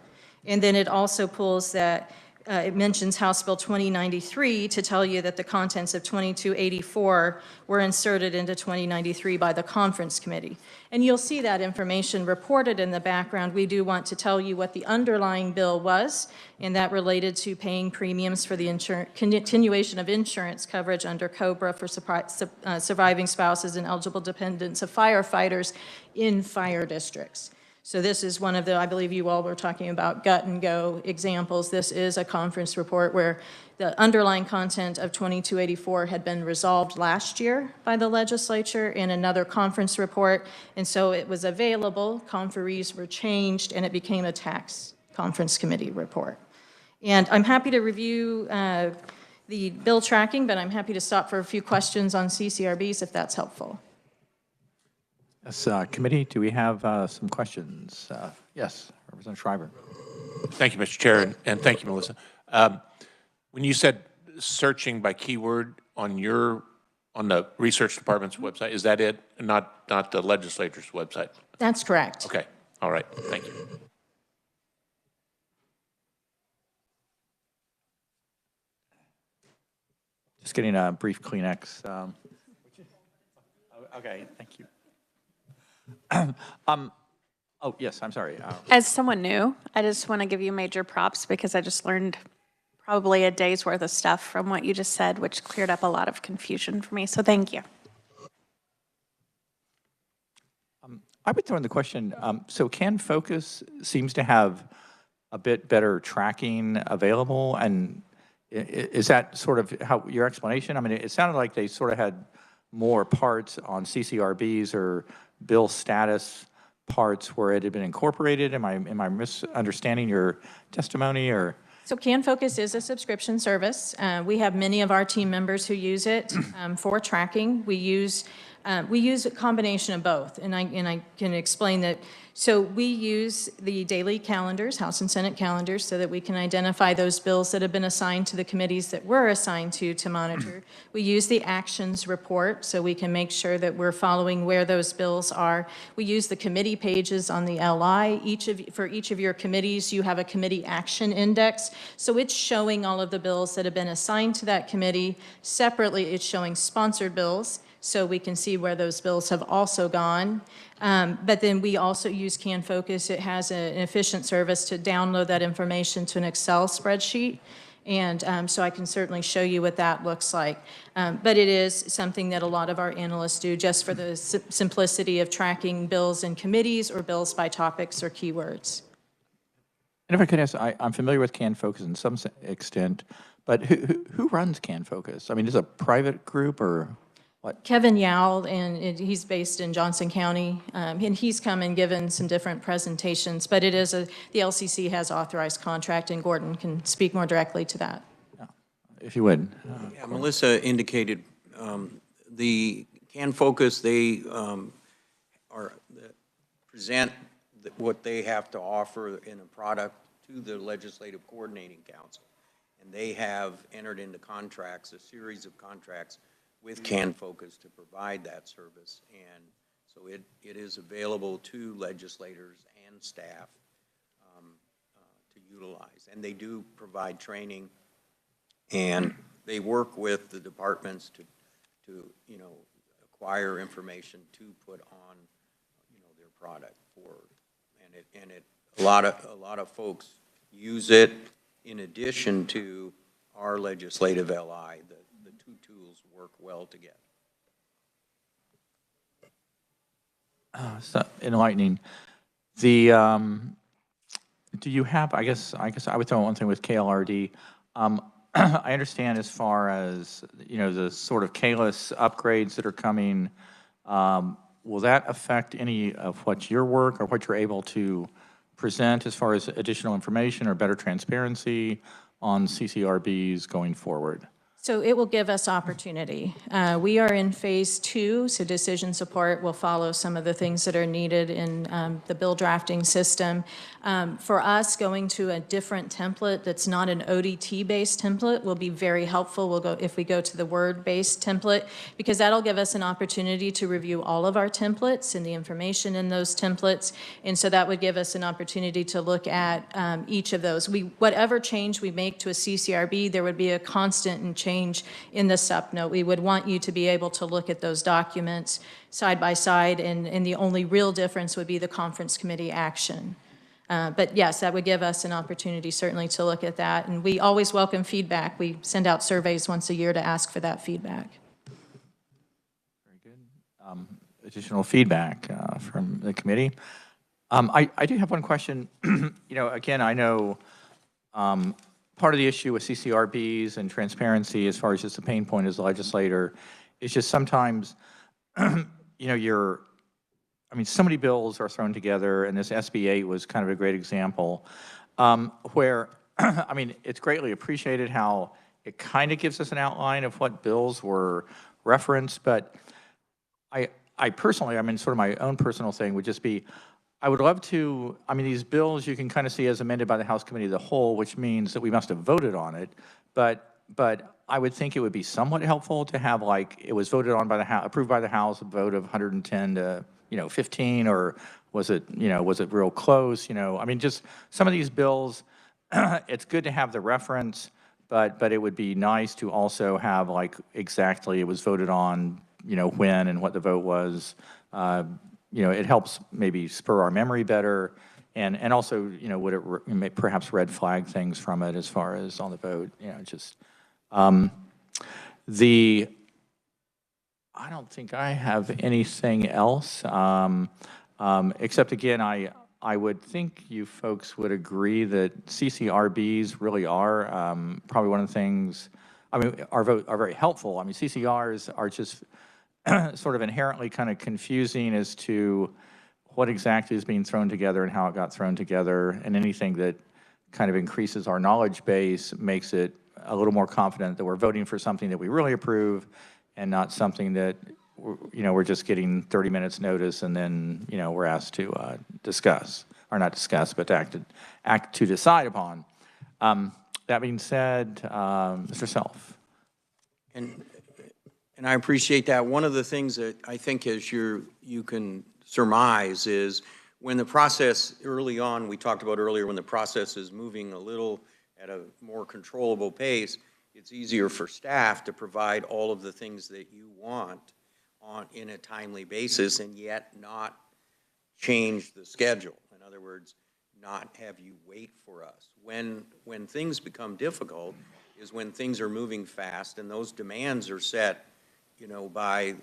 And then it also pulls that it mentions House Bill 2093 to tell you that the contents of 2284 were inserted into 2093 by the conference committee. And you'll see that information reported in the background. We do want to tell you what the underlying bill was, and that related to paying premiums for the continuation of insurance coverage under COBRA for surviving spouses and eligible dependents of firefighters in fire districts. So this is one of the, I believe you all were talking about gut and go examples. This is a conference report where the underlying content of 2284 had been resolved last year by the legislature in another conference report. And so it was available, conferees were changed, and it became a tax conference committee report. And I'm happy to review the bill tracking, but I'm happy to stop for a few questions on CCRBs if that's helpful. Yes, committee, do we have some questions? Yes, Representative Schreiber. Thank you, Mr. Chair, and thank you, Melissa. When you said searching by keyword on the research department's website, is that it? Not the legislature's website? That's correct. Okay. All right. Thank you. Just getting a brief Kleenex. Okay, thank you. Oh, yes, I'm sorry. As someone new, I just want to give you major props because I just learned probably a day's worth of stuff from what you just said, which cleared up a lot of confusion for me. So thank you. I would throw in the question, so CanFocus seems to have a bit better tracking available, and is that sort of how your explanation? I mean, it sounded like they sort of had more parts on CCRBs or bill status parts where it had been incorporated? Am I misunderstanding your testimony, or? So CanFocus is a subscription service. We have many of our team members who use it for tracking. We use a combination of both, and I can explain that. So we use the daily calendars, House and Senate calendars, so that we can identify those bills that have been assigned to the committees that we're assigned to monitor. We use the actions report, so we can make sure that we're following where those bills are. We use the committee pages on the LI. For each of your committees, you have a committee action index, so it's showing all of the bills that have been assigned to that committee. Separately, it's showing sponsored bills, so we can see where those bills have also gone. But then we also use CanFocus. It has an efficient service to download that information to an Excel spreadsheet. And so I can certainly show you what that looks like. But it is something that a lot of our analysts do just for the simplicity of tracking bills in committees or bills by topics or keywords. And if I could ask, I'm familiar with CanFocus in some extent, but who runs CanFocus? I mean, is it a private group or what? Kevin Yao, and he's based in Johnson County, and he's come and given some different presentations, but it is the LCC has authorized contract, and Gordon can speak more directly to that. Yeah, if you would. Yeah, Melissa indicated the CanFocus, they present what they have to offer in a product to the Legislative Coordinating Council. And they have entered into contracts, a series of contracts with CanFocus to provide that service. And so it is available to legislators and staff to utilize. And they do provide training, and they work with the departments to acquire information to put on, their product for, a lot of folks use it in addition to our legislative LI. The two tools work well together. So enlightening. The do you have? I guess I would throw one thing with KLRD. I understand as far as the sort of KLIS upgrades that are coming. Will that affect any of what your work or what you're able to present as far as additional information or better transparency on CCRBs going forward? So it will give us opportunity. We are in phase 2, so decision support will follow some of the things that are needed in the bill drafting system. For us, going to a different template that's not an ODT-based template will be very helpful. We'll go if we go to the Word-based template, because that'll give us an opportunity to review all of our templates and the information in those templates. And so that would give us an opportunity to look at each of those. Whatever change we make to a CCRB, there would be a constant change in the SUP note. We would want you to be able to look at those documents side by side, and the only real difference would be the conference committee action. But yes, that would give us an opportunity certainly to look at that, and we always welcome feedback. We send out surveys once a year to ask for that feedback. Very good. Additional feedback from the committee. I do have one question. Again, I know part of the issue with CCRBs and transparency, as far as just a pain point as a legislator, is just sometimes, so many bills are thrown together, and this SB 8 was kind of a great example, where, it's greatly appreciated how it kind of gives us an outline of what bills were referenced, but I personally, sort of my own personal thing would just be, I would love to, these bills you can kind of see as amended by the House Committee of the Whole, which means that we must have voted on it, but I would think it would be somewhat helpful to have, it was voted on by the House, approved by the House, a vote of 110 to, 15, or was it real close, just some of these bills, it's good to have the reference, but it would be nice to also have, exactly it was voted on, when and what the vote was. It helps maybe spur our memory better, and also, would it perhaps red flag things from it as far as on the vote, I don't think I have anything else, except again, I would think you folks would agree that CCRBs really are probably one of the things, are very helpful. CCRs are just sort of inherently kind of confusing as to what exactly is being thrown together and how it got thrown together, and anything that kind of increases our knowledge base makes it a little more confident that we're voting for something that we really approve and not something that, we're just getting 30 minutes notice and then, we're asked to discuss, or not discuss, but act to decide upon. That being said, Mr. Self. And I appreciate that. One of the things that I think as you can surmise is when the process early on, we talked about earlier, when the process is moving a little at a more controllable pace, it's easier for staff to provide all of the things that you want in a timely basis and yet not change the schedule. In other words, not have you wait for us. When things become difficult is when things are moving fast and those demands are set, by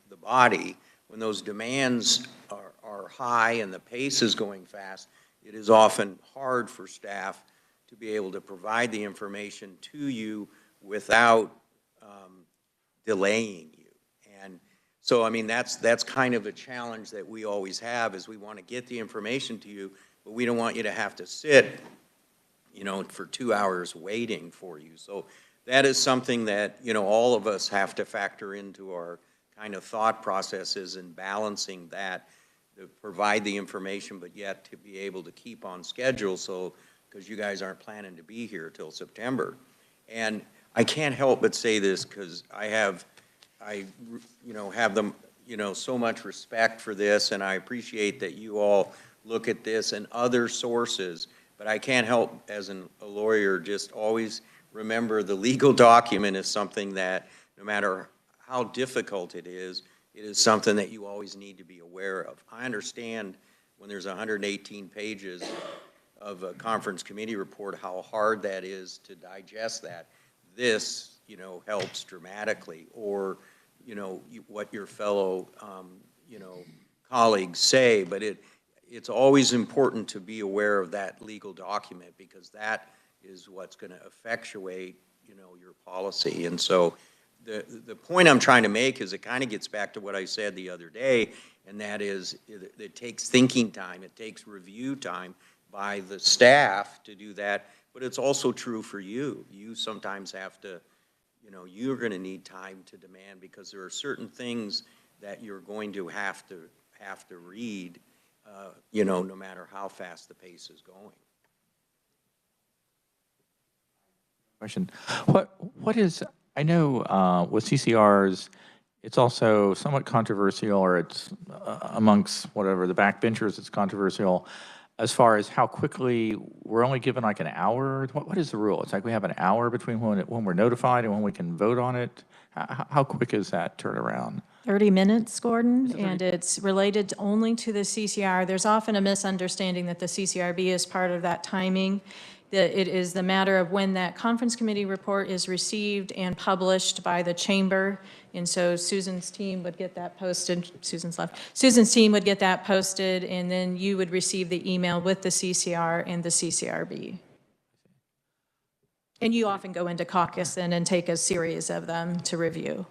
the body. When those demands are high and the pace is going fast, it is often hard for staff to be able to provide the information to you without delaying you. And so, I mean, that's kind of a challenge that we always have, is we want to get the information to you, but we don't want you to have to sit, for 2 hours waiting for you. So that is something that, all of us have to factor into our kind of thought processes and balancing that, to provide the information, but yet to be able to keep on schedule, so, because you guys aren't planning to be here till September. And I can't help but say this, because I have them, so much respect for this, and I appreciate that you all look at this and other sources, but I can't help, as a lawyer, just always remember the legal document is something that, no matter how difficult it is something that you always need to be aware of. I understand when there's 118 pages of a conference committee report, how hard that is to digest that. This, helps dramatically, or, what your fellow, colleagues say, but it's always important to be aware of that legal document, because that is what's going to effectuate, your policy. And so the point I'm trying to make is, it kind of gets back to what I said the other day, and that is it takes thinking time, it takes review time by the staff to do that, but it's also true for you. You sometimes have to, you're going to need time to demand, because there are certain things that you're going to have to read, no matter how fast the pace is going. Question. What is, I know with CCRs, it's also somewhat controversial, or it's amongst whatever the backbenchers, it's controversial as far as how quickly we're only given like an hour. What is the rule? It's like we have an hour between when we're notified and when we can vote on it. How quick is that turnaround? 30 minutes, Gordon, and it's related only to the CCR. There's often a misunderstanding that the CCRB is part of that timing. That it is the matter of when that conference committee report is received and published by the chamber. And so Susan's team would get that posted. Susan's left. Susan's team would get that posted, and then you would receive the email with the CCR and the CCRB. And you often go into caucus and take a series of them to review.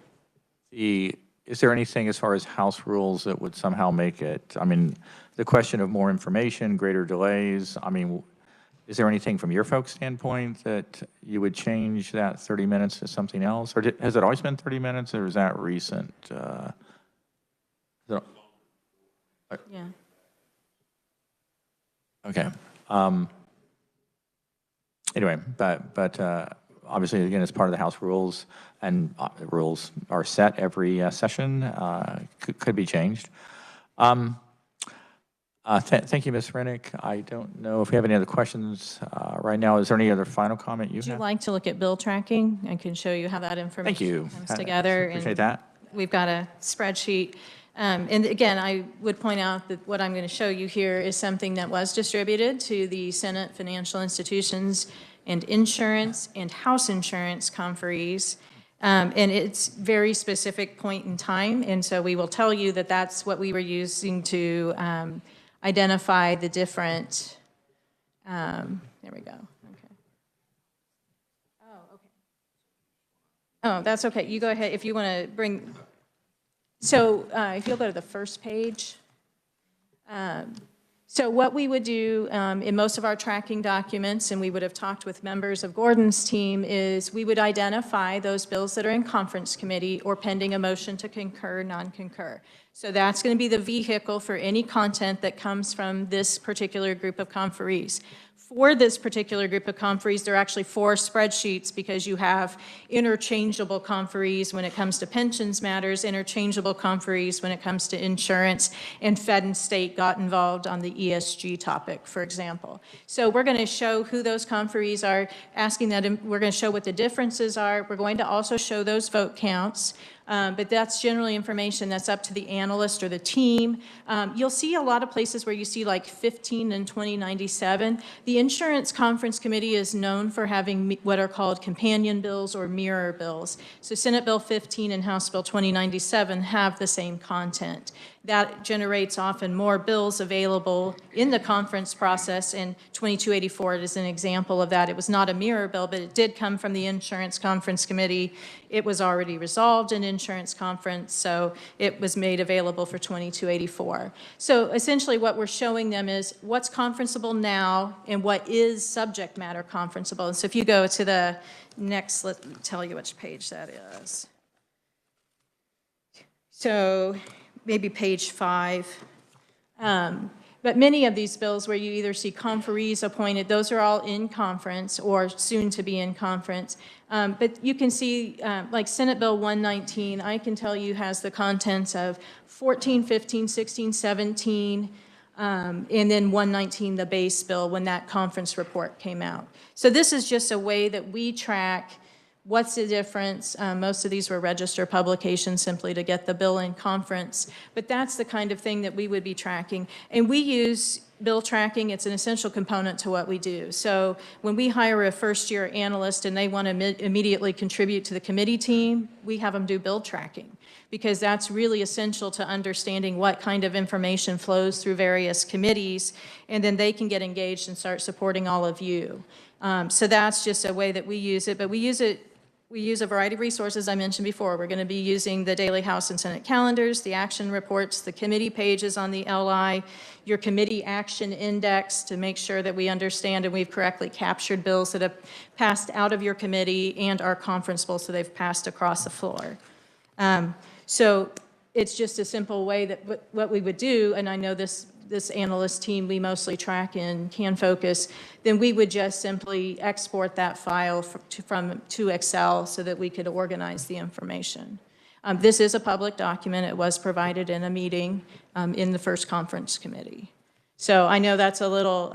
Is there anything as far as House rules that would somehow make it, I mean, the question of more information, greater delays, I mean, is there anything from your folks' standpoint that you would change that 30 minutes to something else? Or has it always been 30 minutes, or is that recent? Yeah. Okay. Anyway, but obviously, again, it's part of the House rules, and rules are set every session, could be changed. Thank you, Ms. Rennick. I don't know if we have any other questions right now. Is there any other final comment you have? Would you like to look at bill tracking? I can show you how that information comes together. Appreciate that. We've got a spreadsheet. And again, I would point out that what I'm going to show you here is something that was distributed to the Senate Financial Institutions and Insurance and House Insurance conferees. And it's very specific point in time. And so we will tell you that that's what we were using to identify the different, there we go. Okay. Oh, okay. Oh, that's okay. You go ahead. If you want to bring, So if you'll go to the first page. So what we would do in most of our tracking documents, and we would have talked with members of Gordon's team, is we would identify those bills that are in conference committee or pending a motion to concur, non-concur. So that's going to be the vehicle for any content that comes from this particular group of conferees. For this particular group of conferees, there are actually 4 spreadsheets because you have interchangeable conferees when it comes to pensions matters, interchangeable conferees when it comes to insurance, and Fed and state got involved on the ESG topic, for example. So we're going to show who those conferees are, asking that, we're going to show what the differences are. We're going to also show those vote counts. But that's generally information that's up to the analyst or the team. You'll see a lot of places where you see like 15 and 2097. The Insurance Conference Committee is known for having what are called companion bills or mirror bills. So Senate Bill 15 and House Bill 2097 have the same content. That generates often more bills available in the conference process, and 2284 is an example of that. It was not a mirror bill, but it did come from the Insurance Conference Committee. It was already resolved in Insurance Conference, so it was made available for 2284. So essentially what we're showing them is what's conferenceable now and what is subject matter conferenceable. And so if you go to the next, let me tell you which page that is. So maybe page 5. But many of these bills where you either see conferees appointed, those are all in conference or soon to be in conference. But you can see like Senate Bill 119, I can tell you has the contents of 14, 15, 16, 17, and then 119, the base bill, when that conference report came out. So this is just a way that we track what's the difference. Most of these were register publications simply to get the bill in conference. But that's the kind of thing that we would be tracking. And we use bill tracking. It's an essential component to what we do. So when we hire a first-year analyst and they want to immediately contribute to the committee team, we have them do bill tracking, because that's really essential to understanding what kind of information flows through various committees, and then they can get engaged and start supporting all of you. So that's just a way that we use it, but we use a variety of resources I mentioned before. We're going to be using the daily House and Senate calendars, the action reports, the committee pages on the LI, your committee action index to make sure that we understand and we've correctly captured bills that have passed out of your committee and are conferenceable, so they've passed across the floor. So it's just a simple way that what we would do, and I know this analyst team we mostly track in CanFocus, then we would just simply export that file to Excel so that we could organize the information. This is a public document. It was provided in a meeting in the first conference committee. So I know that's a little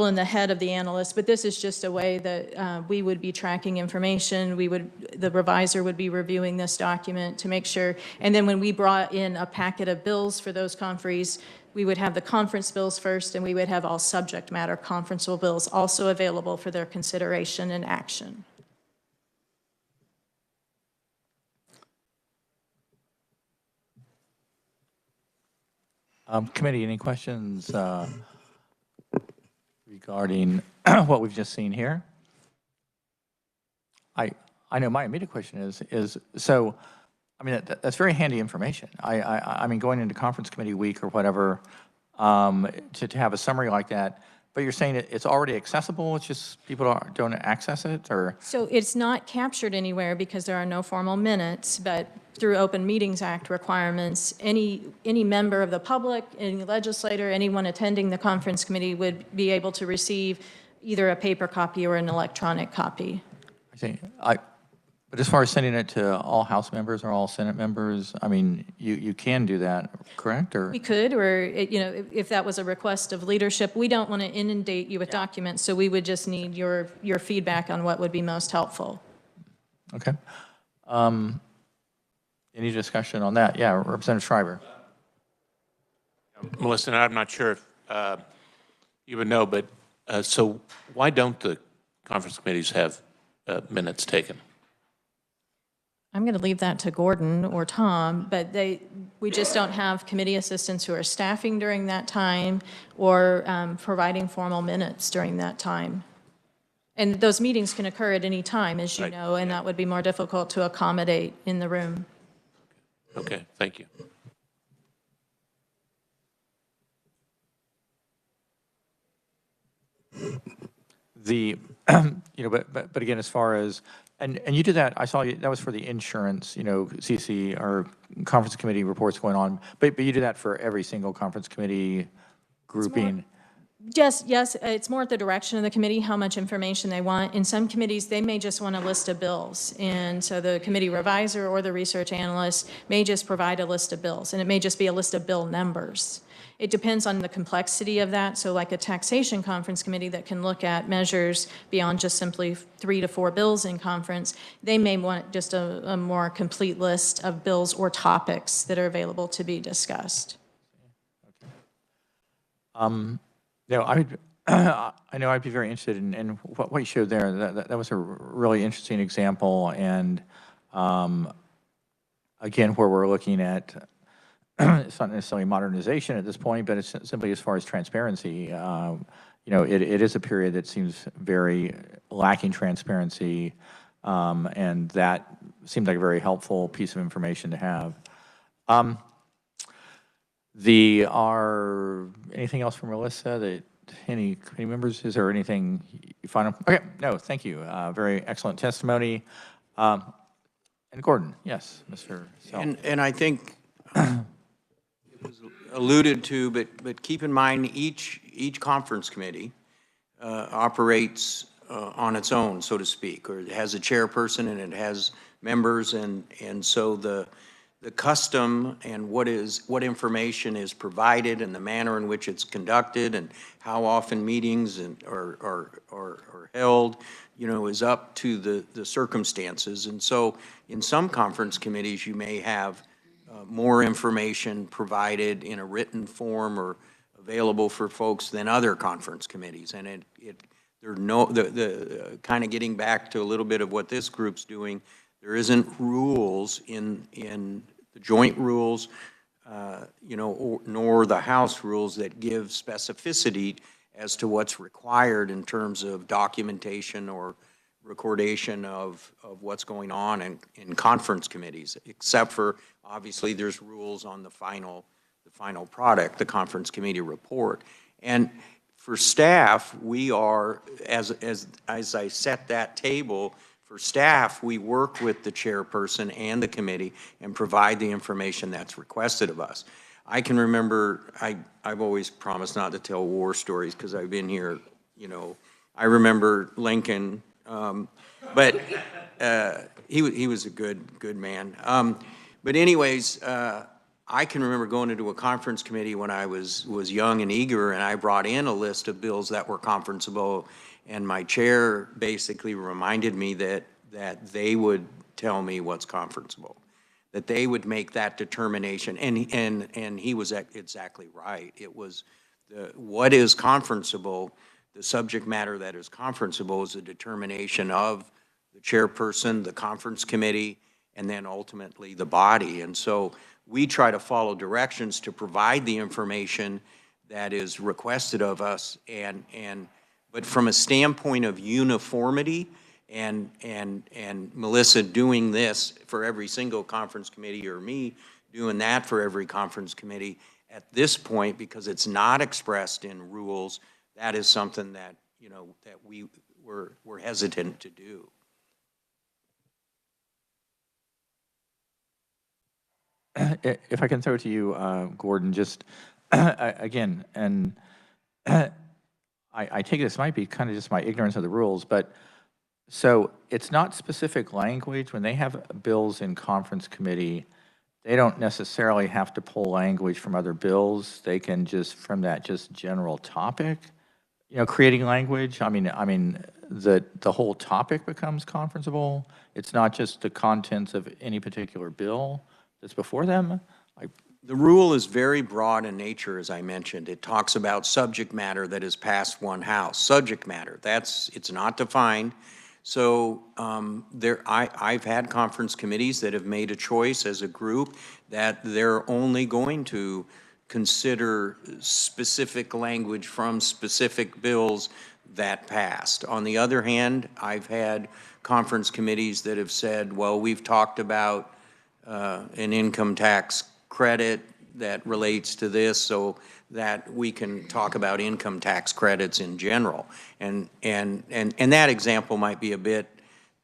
in the head of the analyst, but this is just a way that we would be tracking information. The reviser would be reviewing this document to make sure, and then when we brought in a packet of bills for those conferees, we would have the conference bills first, and we would have all subject matter conferenceable bills also available for their consideration and action. Committee, any questions regarding what we've just seen here? I know my immediate question is so, I mean, that's very handy information. I mean, going into conference committee week or whatever, to have a summary like that, but you're saying it's already accessible, it's just people don't access it, or? So it's not captured anywhere because there are no formal minutes, but through Open Meetings Act requirements, any member of the public, any legislator, anyone attending the conference committee would be able to receive either a paper copy or an electronic copy. I see. But as far as sending it to all House members or all Senate members, I mean, you can do that, correct? Or we could, or if that was a request of leadership, we don't want to inundate you with documents, so we would just need your feedback on what would be most helpful. Okay. Any discussion on that? Yeah, Representative Schreiber. Melissa, I'm not sure if you would know, but so why don't the conference committees have minutes taken? I'm going to leave that to Gordon or Tom, but we just don't have committee assistants who are staffing during that time or providing formal minutes during that time. And those meetings can occur at any time, as you know, and that would be more difficult to accommodate in the room. Okay, thank you. The, but again, as far as, and you did that, I saw you, that was for the insurance, CC, or conference committee reports going on, but you did that for every single conference committee grouping. Yes, it's more at the direction of the committee, how much information they want. In some committees, they may just want a list of bills. And so the committee reviser or the research analyst may just provide a list of bills, and it may just be a list of bill numbers. It depends on the complexity of that. So like a taxation conference committee that can look at measures beyond just simply 3 to 4 bills in conference, they may want just a more complete list of bills or topics that are available to be discussed. I know I'd be very interested in what you showed there. That was a really interesting example, and again, where we're looking at, it's not necessarily modernization at this point, but it's simply as far as transparency. It is a period that seems very lacking transparency, and that seemed like a very helpful piece of information to have. Anything else from Melissa that any committee members, is there anything you find? Okay, no, thank you. Very excellent testimony. And Gordon, yes, Mr. Self. And I think it was alluded to, but keep in mind each conference committee operates on its own, so to speak, or it has a chairperson and it has members, and so the custom and what information is provided and the manner in which it's conducted and how often meetings are held, is up to the circumstances. And so in some conference committees, you may have more information provided in a written form or available for folks than other conference committees. And the kind of getting back to a little bit of what this group's doing, there isn't rules in the joint rules, nor the House rules that give specificity as to what's required in terms of documentation or recordation of what's going on in conference committees, except for, obviously, there's rules on the final product, the conference committee report. And for staff, we are, as I set that table, for staff, we work with the chairperson and the committee and provide the information that's requested of us. I can remember, I've always promised not to tell war stories because I've been here, I remember Lincoln, but he was a good man. But anyways, I can remember going into a conference committee when I was young and eager, and I brought in a list of bills that were conferenceable, and my chair basically reminded me that they would tell me what's conferenceable, that they would make that determination, and he was exactly right. It was what is conferenceable, the subject matter that is conferenceable is a determination of the chairperson, the conference committee, and then ultimately the body. And so we try to follow directions to provide the information that is requested of us, but from a standpoint of uniformity and Melissa doing this for every single conference committee, or me doing that for every conference committee, at this point, because it's not expressed in rules, that is something that that we're hesitant to do. If I can throw it to you, Gordon, just again, and I take this might be kind of just my ignorance of the rules, but so it's not specific language. When they have bills in conference committee, they don't necessarily have to pull language from other bills. They can just, from that just general topic, creating language. I mean, the whole topic becomes conferenceable. It's not just the contents of any particular bill that's before them. The rule is very broad in nature, as I mentioned. It talks about subject matter that is passed one house. Subject matter, it's not defined. So I've had conference committees that have made a choice as a group that they're only going to consider specific language from specific bills that passed. On the other hand, I've had conference committees that have said, well, we've talked about an income tax credit that relates to this so that we can talk about income tax credits in general. And that example might be a bit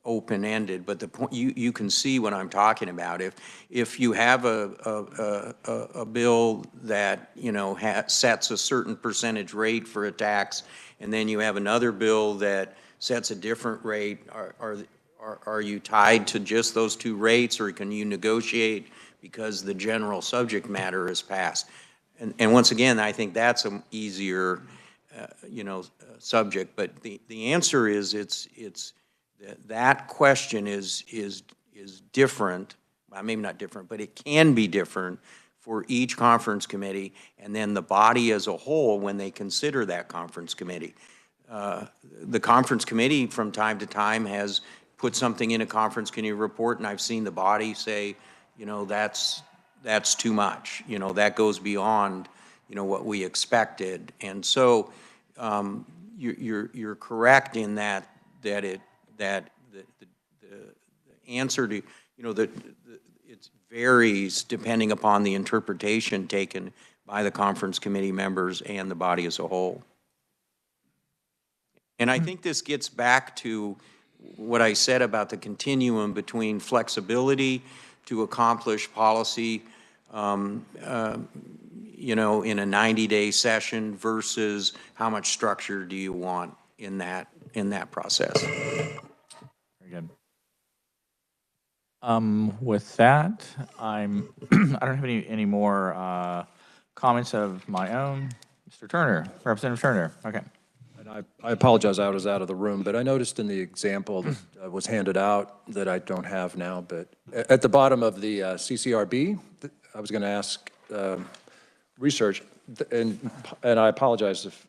open-ended, but the point, you can see what I'm talking about. If you have a bill that, you know, sets a certain percentage rate for a tax, and then you have another bill that sets a different rate, are you tied to just those two rates, or can you negotiate because the general subject matter is passed? And once again, I think that's an easier, you know, subject. But the answer is that question is different. Well, maybe not different, but it can be different for each conference committee, and then the body as a whole when they consider that conference committee. The conference committee from time to time has put something in a conference committee report, and I've seen the body say, you know, that's too much. You know, that goes beyond, you know, what we expected. And so you're correct in that the answer to, you know, it varies depending upon the interpretation taken by the conference committee members and the body as a whole. And I think this gets back to what I said about the continuum between flexibility to accomplish policy, you know, in a 90-day session versus how much structure do you want in that process. Very good. With that, I don't have any more comments of my own. Mr. Turner, Representative Turner. Okay. And I apologize, I was out of the room, but I noticed in the example that was handed out that I don't have now, but at the bottom of the CCRB, I was going to ask research, and I apologize if,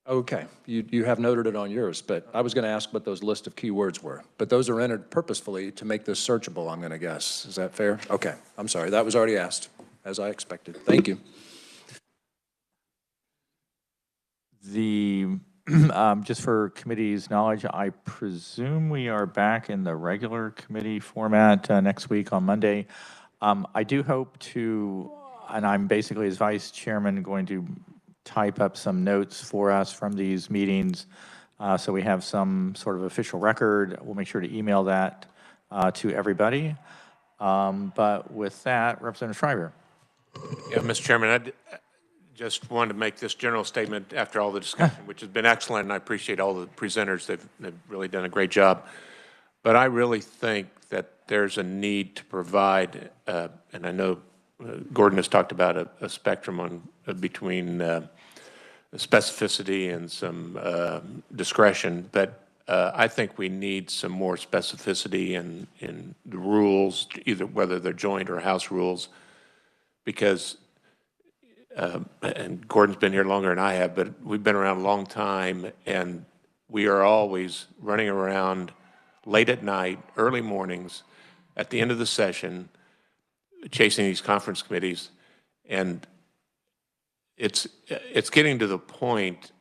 okay, you have noted it on yours, but I was going to ask what those list of keywords were. But those are entered purposefully to make this searchable, I'm going to guess. Is that fair? Okay, I'm sorry, that was already asked, as I expected. Thank you. Just for committee's knowledge, I presume we are back in the regular committee format next week on Monday. I do hope to, and I'm basically as vice chairman going to type up some notes for us from these meetings so we have some sort of official record. We'll make sure to email that to everybody. But with that, Representative Schreiber. Yeah, Mr. Chairman, I just wanted to make this general statement after all the discussion, which has been excellent, and I appreciate all the presenters. They've really done a great job. But I really think that there's a need to provide, and I know Gordon has talked about a spectrum on between specificity and some discretion, but I think we need some more specificity in the rules, either whether they're joint or House rules, because and Gordon's been here longer than I have, but we've been around a long time, and we are always running around late at night, early mornings, at the end of the session, chasing these conference committees, and it's getting to the point,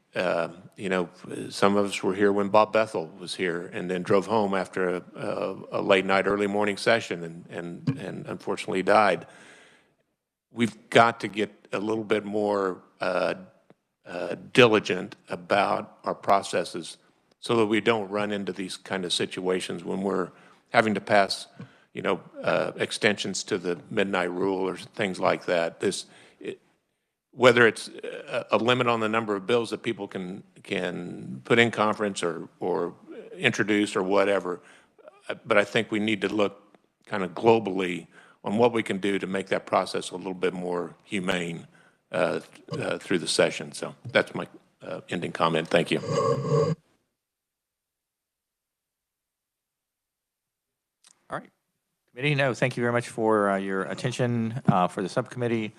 you know, some of us were here when Bob Bethel was here and then drove home after a late night, early morning session and unfortunately died. We've got to get a little bit more diligent about our processes so that we don't run into these kind of situations when we're having to pass, you know, extensions to the midnight rule or things like that. Whether it's a limit on the number of bills that people can put in conference or introduce or whatever, but I think we need to look kind of globally on what we can do to make that process a little bit more humane through the session. So that's my ending comment. Thank you. All right. Committee, no, thank you very much for your attention for the subcommittee.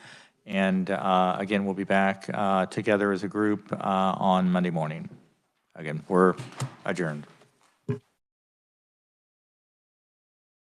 And again, we'll be back together as a group on Monday morning. Again, we're adjourned.